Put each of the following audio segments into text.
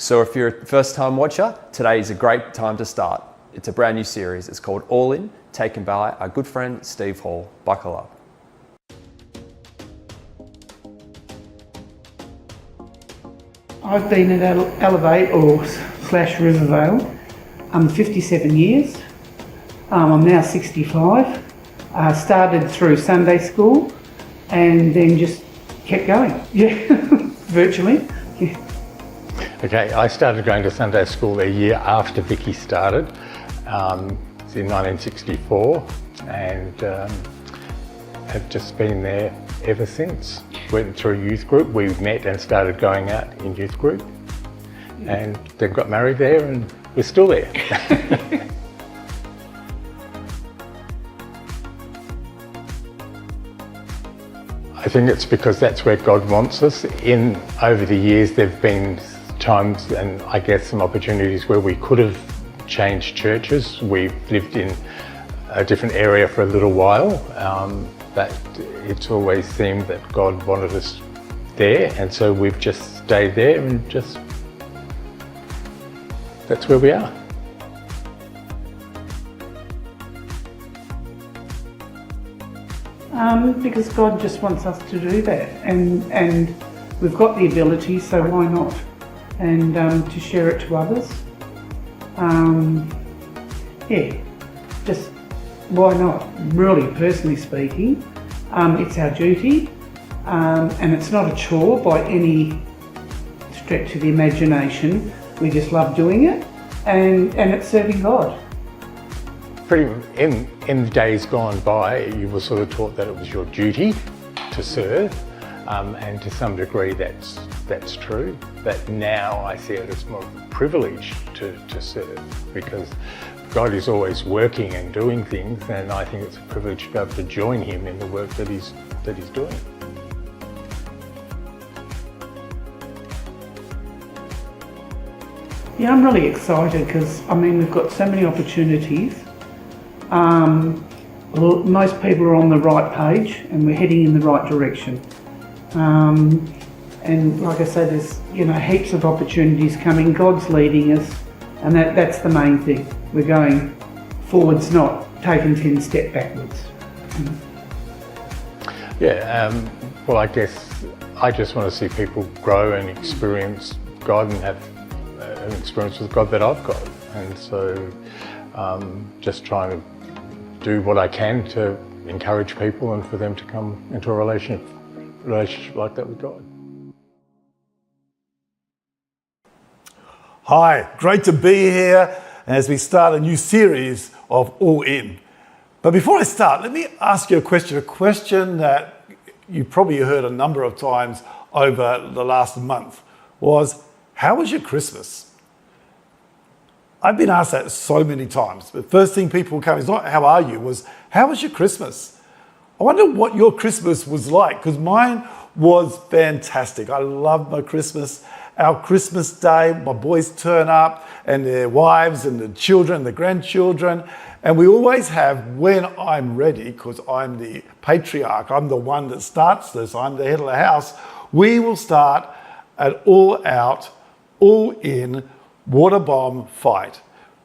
So if you're a first time watcher, today is a great time to start. It's a brand new series. It's called All In, taken by our good friend Steve Hall. Buckle up. I've been at Elevate or slash Rivervale 57 years. I'm now 65. Started through Sunday school and then just kept going. Yeah, virtually. Yeah. Okay, I started going to Sunday school a year after Vicky started. It's in 1964 and have just been there ever since. Went through youth group, we met and started going out in youth group and then got married there and we're still there. I think it's because that's where God wants us. Over the years there've been times and I guess some opportunities where we could have changed churches. We've lived in a different area for a little while, but it's always seemed that God wanted us there, and so we've just stayed there and that's where we are. Because God just wants us to do that, and we've got the ability, so why not? And to share it to others. Yeah, just why not? Really, personally speaking, it's our duty, and it's not a chore by any stretch of the imagination. We just love doing it, and it's serving God. In the days gone by, you were sort of taught that it was your duty to serve, and to some degree that's true. But now I see it as more of a privilege to serve, because God is always working and doing things, and I think it's a privilege to be able to join Him in the work that He's doing. Yeah, I'm really excited because we've got so many opportunities. Most people are on the right page and we're heading in the right direction. And like I said, there's heaps of opportunities coming. God's leading us, and that's the main thing. We're going forwards, not taking 10 steps backwards. Yeah, well, I guess I just want to see people grow and experience God and have an experience with God that I've got, and so just trying to do what I can to encourage people and for them to come into a relationship like that with God. Hi, great to be here as we start a new series of All In. But before I start, let me ask you a question that you probably heard a number of times over the last month was, how was your Christmas? I've been asked that so many times. The first thing people come is not how are you, was how was your Christmas? I wonder what your Christmas was like, because mine was fantastic. I loved my Christmas. Our Christmas day, my boys turn up and their wives and the children, the grandchildren, and we always have, when I'm ready, because I'm the patriarch, I'm the one that starts this, I'm the head of the house, we will start an all-out, all-in water bomb fight.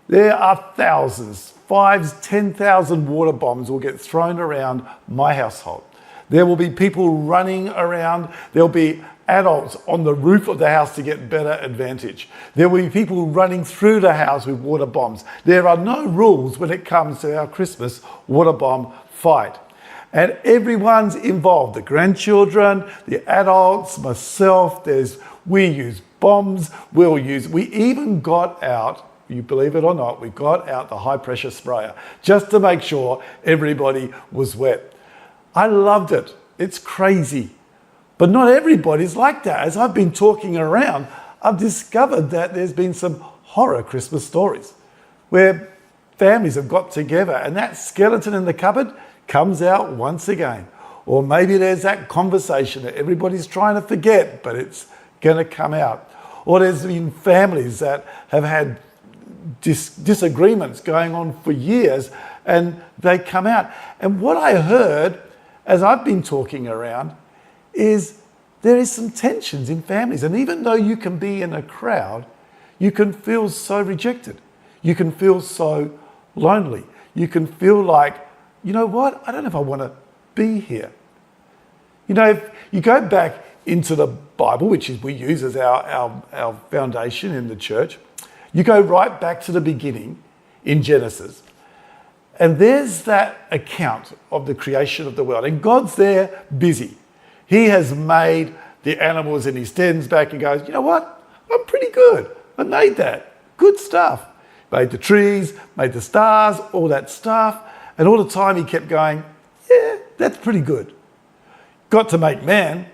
There are thousands, 10,000 water bombs will get thrown around my household. There will be people running around. There'll be adults on the roof of the house to get better advantage. There will be people running through the house with water bombs. There are no rules when it comes to our Christmas water bomb fight. And everyone's involved, the grandchildren, the adults, myself, we use bombs, we even got out, you believe it or not, we got out the high pressure sprayer just to make sure everybody was wet. I loved it. It's crazy. But not everybody's like that. As I've been talking around, I've discovered that there's been some horror Christmas stories where families have got together and that skeleton in the cupboard comes out once again. Or maybe there's that conversation that everybody's trying to forget, but it's going to come out. Or there's been families that have had disagreements going on for years and they come out. And what I heard as I've been talking around is there is some tensions in families. And even though you can be in a crowd, you can feel so rejected. You can feel so lonely. You can feel like, you know what? I don't know if I want to be here. You know, if you go back into the Bible, which is we use as our foundation in the church, you go right back to the beginning in Genesis. And there's that account of the creation of the world. And God's there busy. He has made the animals in his dens back and goes, you know what? I'm pretty good. I made that. Good stuff. Made the trees, made the stars, all that stuff. And all the time he kept going, yeah, that's pretty good. Got to make man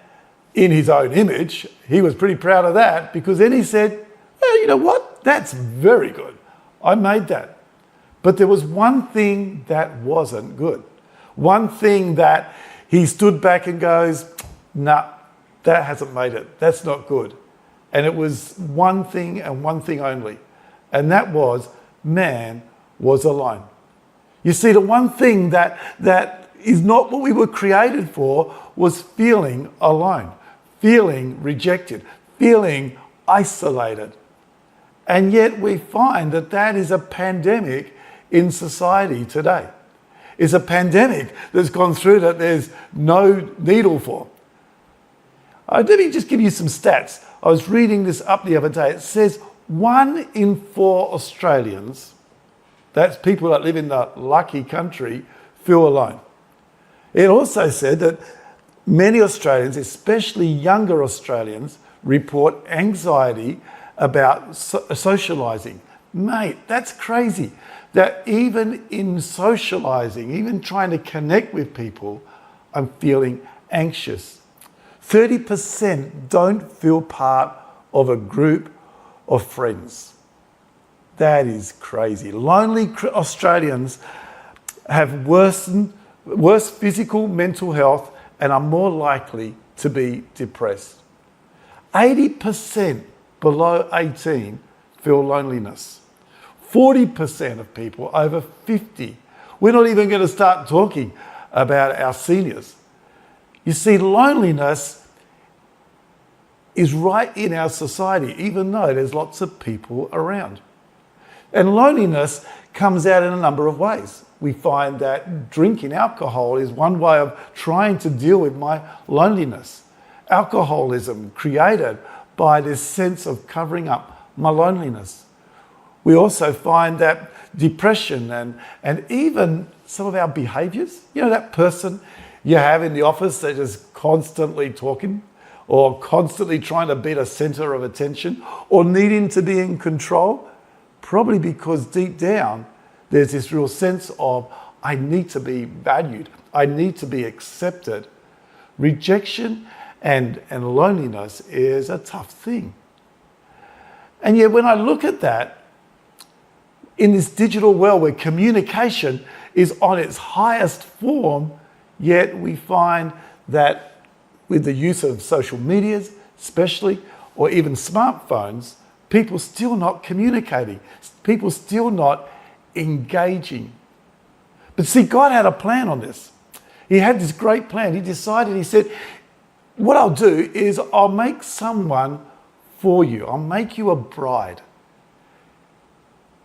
in his own image. He was pretty proud of that because then he said, well, you know what? That's very good. I made that. But there was one thing that wasn't good. One thing that he stood back and goes, nah, that hasn't made it. That's not good. And it was one thing and one thing only. And that was man was alone. You see, the one thing that is not what we were created for was feeling alone, feeling rejected, feeling isolated. And yet we find that that is a pandemic in society today. It's a pandemic that's gone through that there's no needle for. Let me just give you some stats. I was reading this up the other day. It says 1 in 4 Australians, that's people that live in the lucky country, feel alone. It also said that many Australians, especially younger Australians, report anxiety about socialising. Mate, that's crazy. That even in socialising, even trying to connect with people, I'm feeling anxious. 30% don't feel part of a group of friends. That is crazy. Lonely Australians have worse physical, mental health and are more likely to be depressed. 80% below 18 feel loneliness. 40% of people over 50. We're not even going to start talking about our seniors. You see, loneliness is right in our society, even though there's lots of people around. And loneliness comes out in a number of ways. We find that drinking alcohol is one way of trying to deal with my loneliness. Alcoholism created by this sense of covering up my loneliness. We also find that depression and even some of our behaviours, you know, that person you have in the office that is constantly talking or constantly trying to be the centre of attention or needing to be in control, probably because deep down there's this real sense of I need to be valued, I need to be accepted. Rejection and loneliness is a tough thing. And yet when I look at that, in this digital world where communication is on its highest form, yet we find that with the use of social medias, especially, or even smartphones, people still not communicating, people still not engaging. But see, God had a plan on this. He had this great plan. He decided, he said, what I'll do is I'll make someone for you. I'll make you a bride.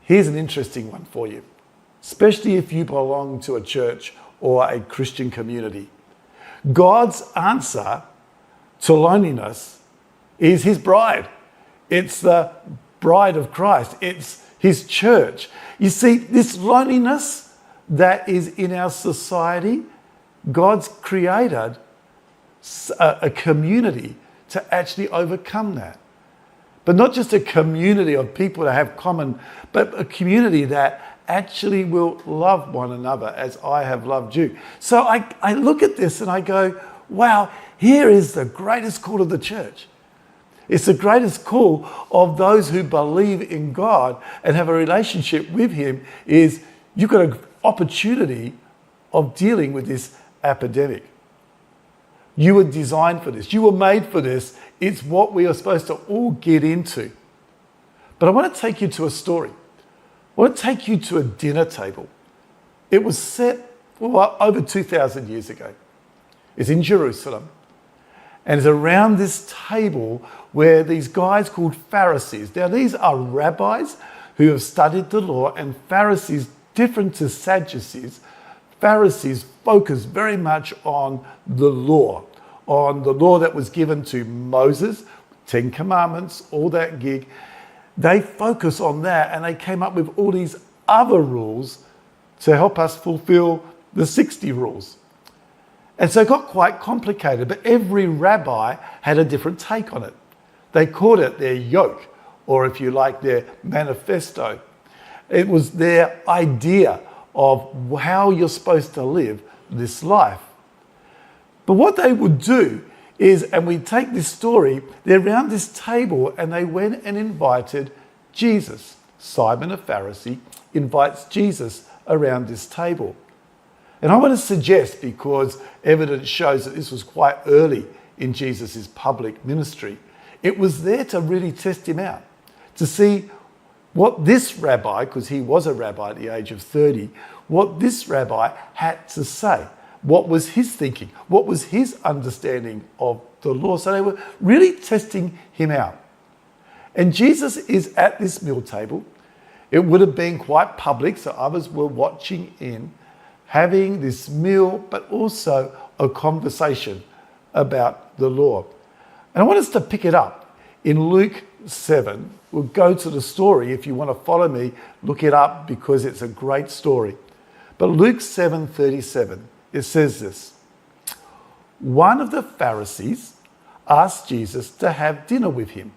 Here's an interesting one for you, especially if you belong to a church or a Christian community. God's answer to loneliness is his bride. It's the bride of Christ. It's his church. You see, this loneliness that is in our society, God's created a community to actually overcome that. But not just a community of people that have common, but a community that actually will love one another as I have loved you. So I look at this and I go, wow, here is the greatest call of the church. It's the greatest call of those who believe in God and have a relationship with him is you've got an opportunity of dealing with this epidemic. You were designed for this. You were made for this. It's what we are supposed to all get into. But I want to take you to a story. I want to take you to a dinner table. It was set over 2,000 years ago. It's in Jerusalem. And it's around this table where these guys called Pharisees. Now, these are rabbis who have studied the law, and Pharisees, different to Sadducees, Pharisees focus very much on the law that was given to Moses, 10 Commandments, all that gig. They focus on that, and they came up with all these other rules to help us fulfill the 60 rules. And so it got quite complicated, but every rabbi had a different take on it. They called it their yoke, or if you like, their manifesto. It was their idea of how you're supposed to live this life. But what they would do is, and we take this story, they're around this table and they went and invited Jesus. Simon, a Pharisee, invites Jesus around this table. And I want to suggest, because evidence shows that this was quite early in Jesus' public ministry, it was there to really test him out, to see what this rabbi, because he was a rabbi at the age of 30, what this rabbi had to say. What was his thinking? What was his understanding of the law? So they were really testing him out. And Jesus is at this meal table. It would have been quite public, so others were watching in, having this meal, but also a conversation about the law. And I want us to pick it up in Luke 7. We'll go to the story. If you want to follow me, look it up because it's a great story. But Luke 7:37, it says this: one of the Pharisees asked Jesus to have dinner with him.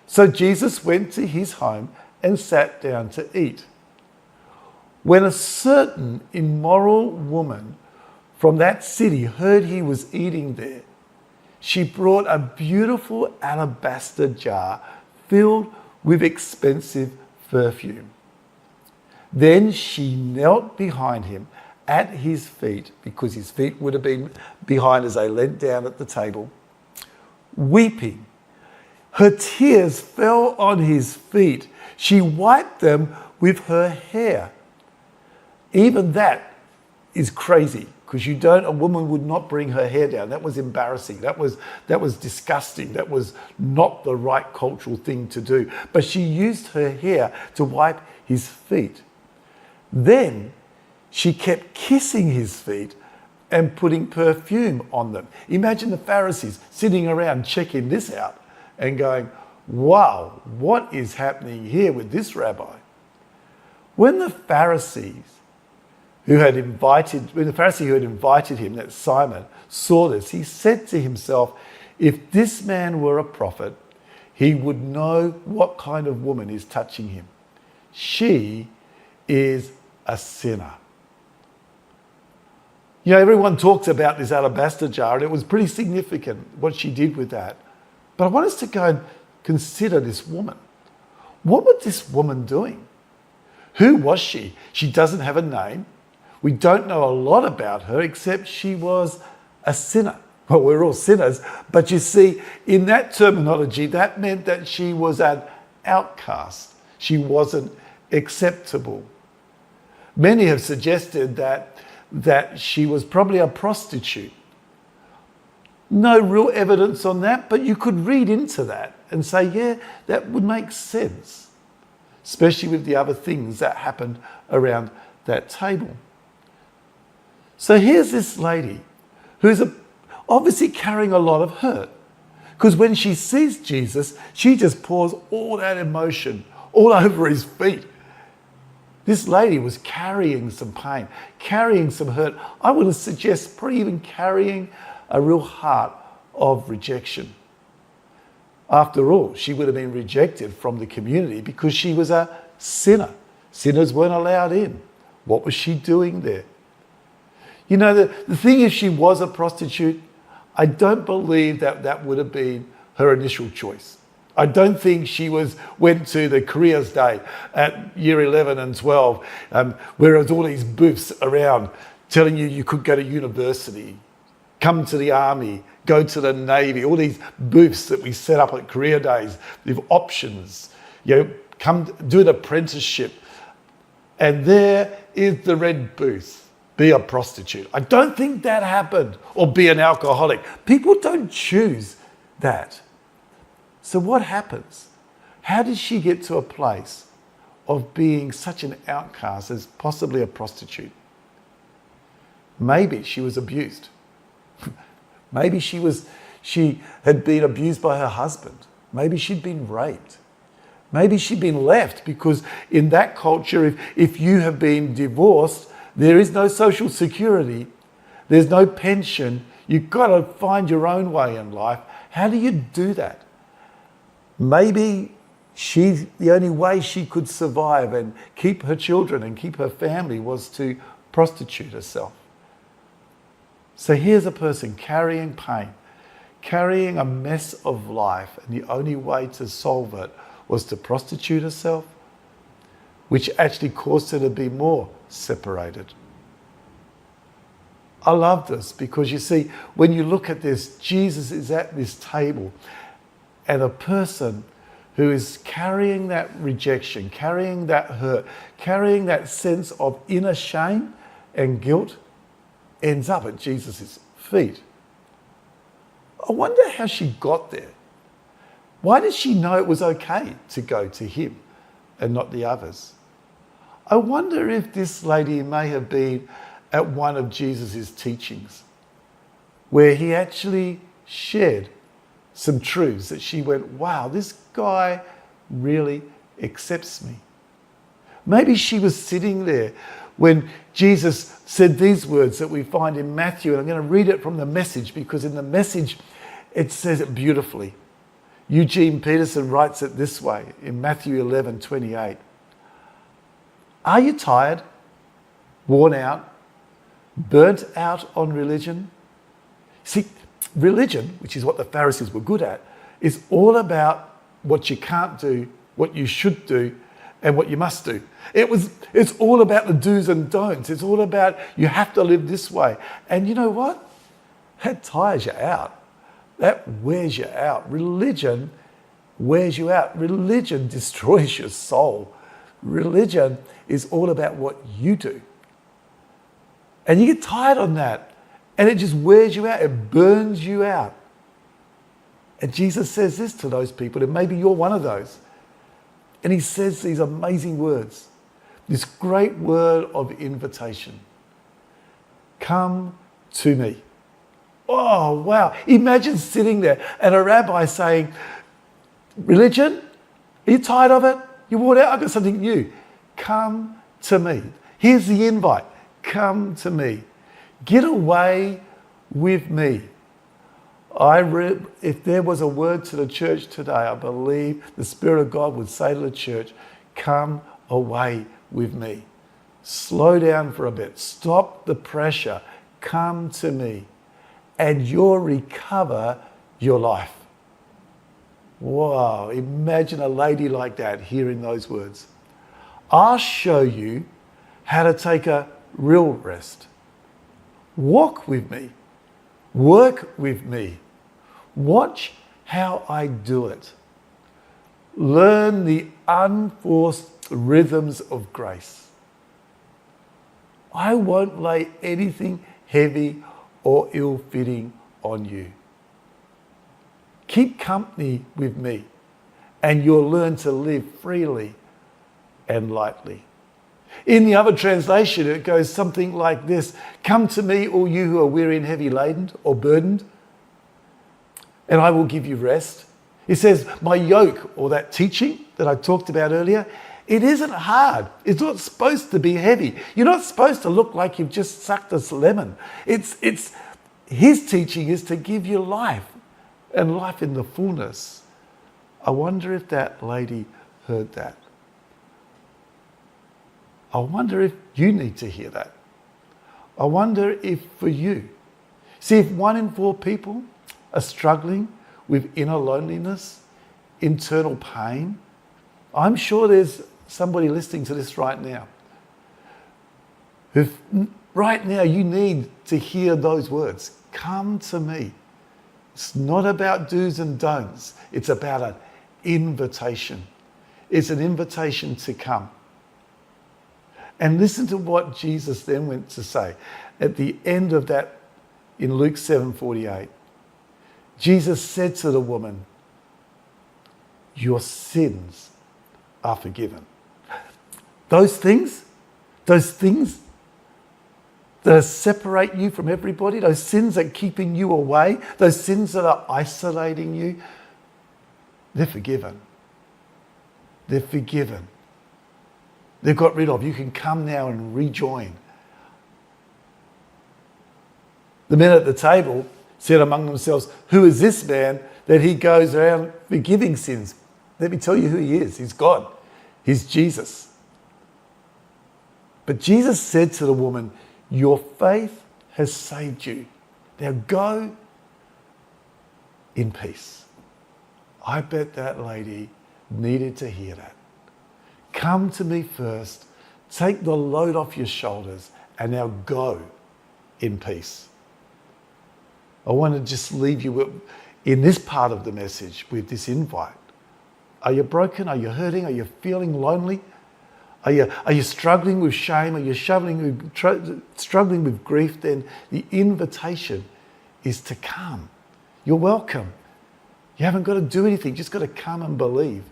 So Jesus went to his home and sat down to eat. When a certain immoral woman from that city heard he was eating there, she brought a beautiful alabaster jar filled with expensive perfume. Then she knelt behind him at his feet, because his feet would have been behind as they leant down at the table, weeping. Her tears fell on his feet. She wiped them with her hair. Even that is crazy, because a woman would not bring her hair down. That was embarrassing. That was disgusting. That was not the right cultural thing to do. But she used her hair to wipe his feet. Then she kept kissing his feet and putting perfume on them. Imagine the Pharisees sitting around checking this out and going, wow, what is happening here with this rabbi? When the Pharisee who had invited him, that's Simon, saw this, he said to himself, if this man were a prophet, he would know what kind of woman is touching him. She is a sinner. You know, everyone talks about this alabaster jar, and it was pretty significant what she did with that. But I want us to go and consider this woman. What was this woman doing? Who was she? She doesn't have a name. We don't know a lot about her except she was a sinner. Well, we're all sinners, but you see, in that terminology, that meant that she was an outcast. She wasn't acceptable. Many have suggested that she was probably a prostitute. No real evidence on that, but you could read into that and say, yeah, that would make sense, especially with the other things that happened around that table. So here's this lady who's obviously carrying a lot of hurt, because when she sees Jesus, she just pours all that emotion all over his feet. This lady was carrying some pain, carrying some hurt. I would suggest probably even carrying a real heart of rejection. After all, she would have been rejected from the community because she was a sinner. Sinners weren't allowed in. What was she doing there? You know, the thing is, she was a prostitute. I don't believe that would have been her initial choice. I don't think she went to the careers day at year 11 and 12, where there was all these booths around telling you could go to university, come to the army, go to the Navy, all these booths that we set up at career days with options. You know, come do an apprenticeship. And there is the red booth. be a prostitute. I don't think that happened. Or be an alcoholic. People don't choose that. So what happens? How did she get to a place of being such an outcast as possibly a prostitute? Maybe she was abused. Maybe she had been abused by her husband. Maybe she'd been raped. Maybe she'd been left, because in that culture, if you have been divorced, there is no social security, there's no pension. You've got to find your own way in life. How do you do that? Maybe the only way she could survive and keep her children and keep her family was to prostitute herself. So here's a person carrying pain, carrying a mess of life, and the only way to solve it was to prostitute herself, which actually caused her to be more separated. I love this because you see, when you look at this, Jesus is at this table, and a person who is carrying that rejection, carrying that hurt, carrying that sense of inner shame and guilt, ends up at Jesus' feet. I wonder how she got there. Why did she know it was okay to go to him and not the others? I wonder if this lady may have been at one of Jesus' teachings where he actually shared some truths that she went, wow, this guy really accepts me. Maybe she was sitting there when Jesus said these words that we find in Matthew, and I'm going to read it from the Message, because in the Message it says it beautifully. Eugene Peterson writes it this way in Matthew 11:28. Are you tired, worn out, burnt out on religion? See, religion, which is what the Pharisees were good at, is all about what you can't do, what you should do, and what you must do. It's all about the do's and don'ts. It's all about you have to live this way. And you know what? That tires you out. That wears you out. Religion wears you out. Religion destroys your soul. Religion is all about what you do. And you get tired on that. And it just wears you out. It burns you out. And Jesus says this to those people, and maybe you're one of those. And he says these amazing words, this great word of invitation. Come to me. Oh, wow. Imagine sitting there and a rabbi saying, religion, are you tired of it? You worn out? I've got something new. Come to me. Here's the invite. Come to me. Get away with me. If there was a word to the church today, I believe the Spirit of God would say to the church, come away with me. Slow down for a bit. Stop the pressure. Come to me. And you'll recover your life. Wow, imagine a lady like that hearing those words. I'll show you how to take a real rest. Walk with me. Work with me. Watch how I do it. Learn the unforced rhythms of grace. I won't lay anything heavy or ill-fitting on you. Keep company with me, and you'll learn to live freely and lightly. In the other translation, it goes something like this. Come to me, all you who are weary and heavy laden or burdened, and I will give you rest. It says, my yoke, or that teaching that I talked about earlier, it isn't hard. It's not supposed to be heavy. You're not supposed to look like you've just sucked a lemon. His teaching is to give you life, and life in the fullness. I wonder if that lady heard that. I wonder if you need to hear that. I wonder if for you. See, if 1 in 4 people are struggling with inner loneliness, internal pain, I'm sure there's somebody listening to this right now. Right now you need to hear those words. Come to me. It's not about do's and don'ts. It's about an invitation. It's an invitation to come. And listen to what Jesus then went to say at the end of that in Luke 7:48. Jesus said to the woman, your sins are forgiven. Those things that separate you from everybody, those sins that are keeping you away, those sins that are isolating you, they're forgiven. They're forgiven. They're got rid of. You can come now and rejoin. The men at the table said among themselves, who is this man that he goes around forgiving sins? Let me tell you who he is. He's God. He's Jesus. But Jesus said to the woman, your faith has saved you. Now go in peace. I bet that lady needed to hear that. Come to me first, take the load off your shoulders, and now go in peace. I want to just leave you in this part of the message with this invite. Are you broken? Are you hurting? Are you feeling lonely? Are you struggling with shame? Are you struggling with grief? Then the invitation is to come. You're welcome. You haven't got to do anything. You just got to come and believe.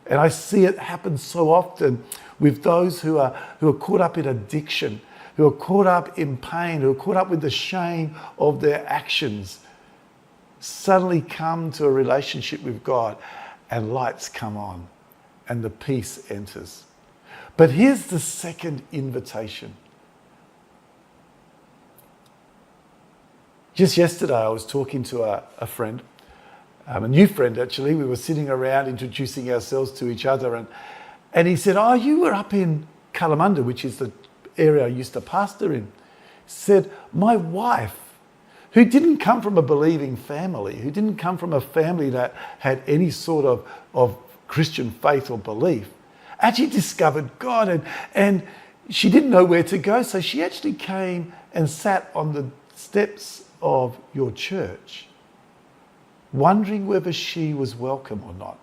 And I see it happen so often with those who are caught up in addiction, who are caught up in pain, who are caught up with the shame of their actions, suddenly come to a relationship with God and lights come on and the peace enters. But here's the second invitation. Just yesterday I was talking to a friend, a new friend actually. We were sitting around introducing ourselves to each other and he said, oh, you were up in Kalamunda, which is the area I used to pastor in. Said, my wife, who didn't come from a believing family, who didn't come from a family that had any sort of Christian faith or belief, actually discovered God and she didn't know where to go. So she actually came and sat on the steps of your church, wondering whether she was welcome or not.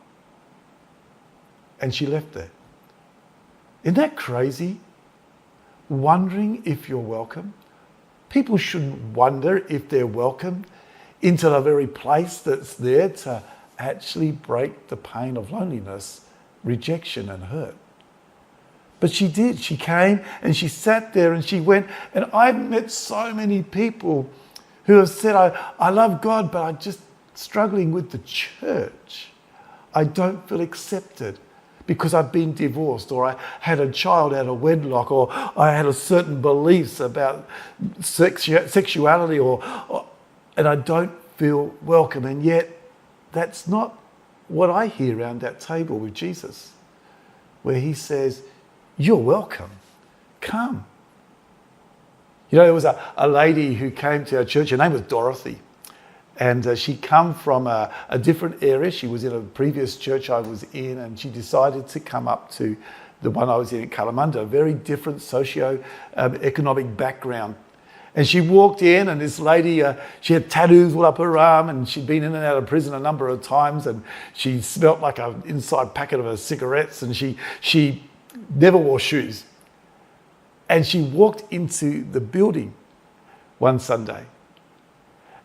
And she left there. Isn't that crazy? Wondering if you're welcome. People shouldn't wonder if they're welcome into the very place that's there to actually break the pain of loneliness, rejection and hurt. But she did. She came and she sat there and she went. And I've met so many people who have said, I love God, but I'm just struggling with the church. I don't feel accepted because I've been divorced, or I had a child out of wedlock, or I had a certain beliefs about sexuality, and I don't feel welcome. And yet that's not what I hear around that table with Jesus, where he says, you're welcome, come. You know, there was a lady who came to our church, her name was Dorothy, and she come from a different area. She was in a previous church I was in, and she decided to come up to the one I was in Kalamunda, a very different socio-economic background. And she walked in, and this lady, she had tattoos all up her arm, and she'd been in and out of prison a number of times, and she smelt like an inside packet of her cigarettes, and she never wore shoes. And she walked into the building one Sunday,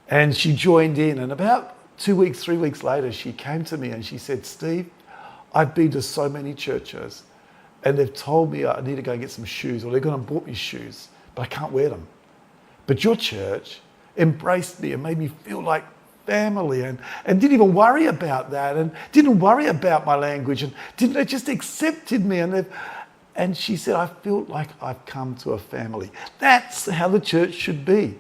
and she joined in, and about 2 weeks, 3 weeks later, she came to me and she said, Steve, I've been to so many churches, and they've told me I need to go and get some shoes, or they're going to bought me shoes, but I can't wear them. But your church embraced me and made me feel like family, and didn't even worry about that, and didn't worry about my language, and they just accepted me. And she said, I feel like I've come to a family. That's how the church should be.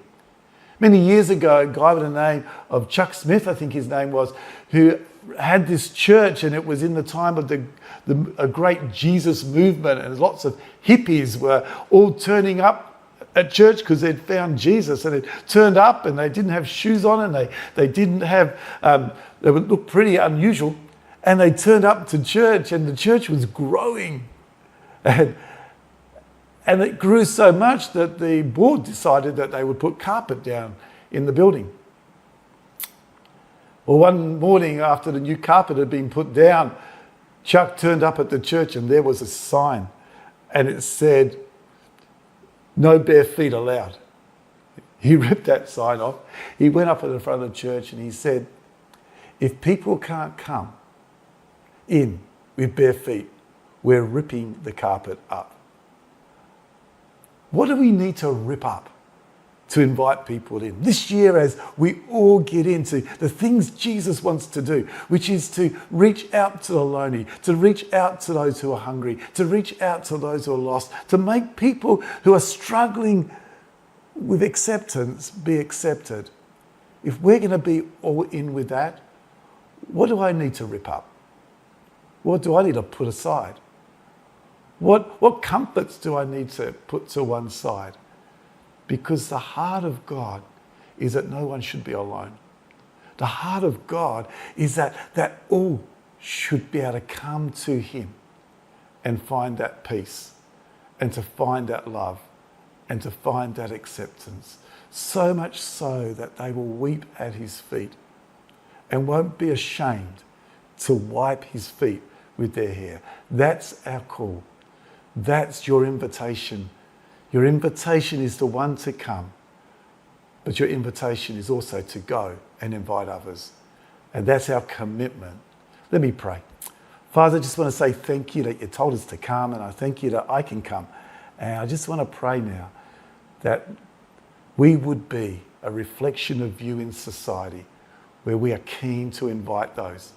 Many years ago, a guy by the name of Chuck Smith, I think his name was, who had this church, and it was in the time of a great Jesus movement, and lots of hippies were all turning up at church because they'd found Jesus, and it turned up and they didn't have shoes on, and they didn't have, they would look pretty unusual, and they turned up to church, and the church was growing. And it grew so much that the board decided that they would put carpet down in the building. Well, one morning after the new carpet had been put down, Chuck turned up at the church and there was a sign. and it said, "No bare feet allowed." He ripped that sign off. He went up in the front of the church and he said, "If people can't come in with bare feet, we're ripping the carpet up." What do we need to rip up to invite people in? This year, as we all get into the things Jesus wants to do, which is to reach out to the lonely, to reach out to those who are hungry, to reach out to those who are lost, to make people who are struggling with acceptance be accepted. If we're going to be all in with that, what do I need to rip up? What do I need to put aside? What comforts do I need to put to one side? Because the heart of God is that no one should be alone. The heart of God is that all should be able to come to him and find that peace and to find that love and to find that acceptance. So much so that they will weep at his feet and won't be ashamed to wipe his feet with their hair. That's our call. That's your invitation. Your invitation is the one to come, but your invitation is also to go and invite others. And that's our commitment. Let me pray. Father, I just want to say thank you that you told us to come, and I thank you that I can come. And I just want to pray now that we would be a reflection of you in society, where we are keen to invite those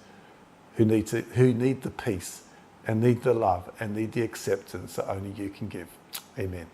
who need the peace and need the love and need the acceptance that only you can give. Amen.